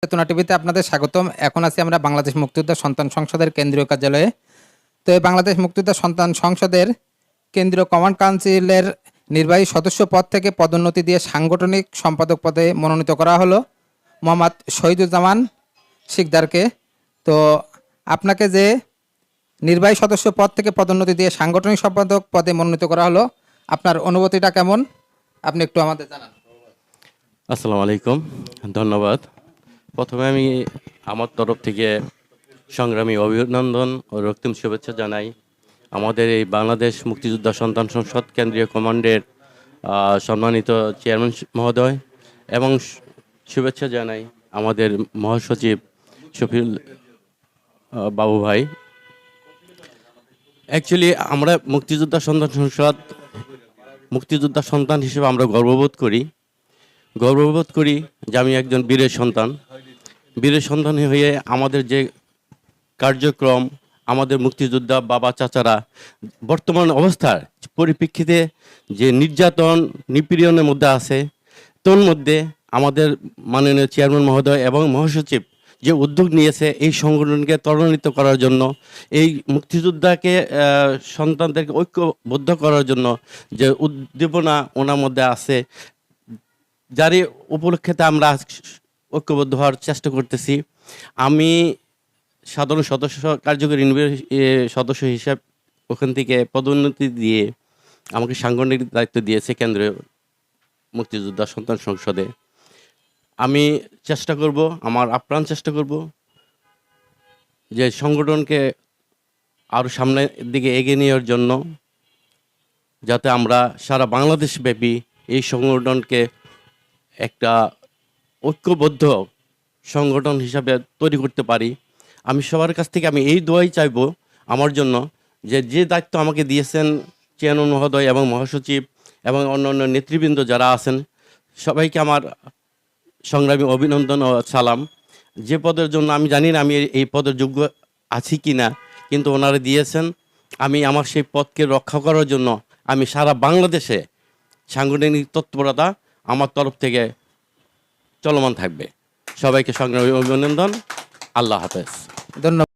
চেতনা টিভিতে আপনাদের স্বাগতম। এখন আছি আমরা বাংলাদেশ মুক্তিযোদ্ধা সন্তান সংসদের কেন্দ্রীয় কার্যালয়ে। তো এই বাংলাদেশ মুক্তিযোদ্ধা সন্তান সংসদের কেন্দ্রীয় কমান্ড কাউন্সিলের নির্বাহী সদস্য পদ থেকে পদোন্নতি দিয়ে সাংগঠনিক সম্পাদক পদে মনোনীত করা হলো মোহাম্মদ শহীদুজ্জামান শিকদারকে। তো আপনাকে যে নির্বাহী সদস্য পদ থেকে পদোন্নতি দিয়ে সাংগঠনিক সম্পাদক পদে মনোনীত করা হলো, আপনার অনুভূতিটা কেমন আপনি একটু আমাদের জানান। আসসালামু আলাইকুম, ধন্যবাদ। প্রথমে আমি আমার তরফ থেকে সংগ্রামী অভিনন্দন ও রক্তিম শুভেচ্ছা জানাই আমাদের এই বাংলাদেশ মুক্তিযোদ্ধা সন্তান সংসদ কেন্দ্রীয় কমান্ডের সম্মানিত চেয়ারম্যান মহোদয় এবং শুভেচ্ছা জানাই আমাদের মহাসচিব শফিউল বাবু ভাই। অ্যাকচুয়ালি আমরা মুক্তিযোদ্ধা সন্তান সংসদ মুক্তিযোদ্ধা সন্তান হিসেবে আমরা গর্ববোধ করি যে আমি একজন বীরের সন্তান হয়ে আমাদের যে কার্যক্রম, আমাদের মুক্তিযোদ্ধা বাবা চাচারা বর্তমান অবস্থার পরিপ্রেক্ষিতে যে নির্যাতন নিপীড়নের মধ্যে আছে, তোর মধ্যে আমাদের মাননীয় চেয়ারম্যান মহোদয় এবং মহাসচিব যে উদ্যোগ নিয়েছে এই সংগঠনকে ত্বরান্বিত করার জন্য, এই মুক্তিযোদ্ধাকে সন্তানদেরকে ঐক্যবদ্ধ করার জন্য যে উদ্দীপনা ওনার মধ্যে আছে, যারই উপলক্ষেতে আমরা ঐক্যবদ্ধ হওয়ার চেষ্টা করতেছি। আমি সাধারণ সদস্য কার্যকরী সদস্য হিসাবে ওখান থেকে পদোন্নতি দিয়ে আমাকে সাংগঠনিক দায়িত্ব দিয়েছে কেন্দ্রীয় মুক্তিযোদ্ধা সন্তান সংসদে। আমি চেষ্টা করব, আমার আপ্রাণ চেষ্টা করব যে সংগঠনকে আরও সামনের দিকে এগিয়ে নেওয়ার জন্য, যাতে আমরা সারা বাংলাদেশ ব্যাপী এই সংগঠনকে একটা ঐক্যবদ্ধ সংগঠন হিসাবে তৈরি করতে পারি। আমি সবার কাছ থেকে আমি এই দোয়াই চাইব আমার জন্য, যে দায়িত্ব আমাকে দিয়েছেন চেয়ারম্যান মহোদয় এবং মহাসচিব এবং অন্যান্য নেতৃবৃন্দ যারা আছেন, সবাইকে আমার সংগ্রামী অভিনন্দন ও সালাম। যে পদের জন্য আমি জানি না আমি এই পদের যোগ্য আছি কি না, কিন্তু ওনারা দিয়েছেন। আমি আমার সেই পদকে রক্ষা করার জন্য আমি সারা বাংলাদেশে সাংগঠনিক তৎপরতা আমার তরফ থেকে চলমান থাকবে। সবাইকে সংগ্রামী অভিনন্দন। আল্লাহ হাফেজ। ধন্যবাদ।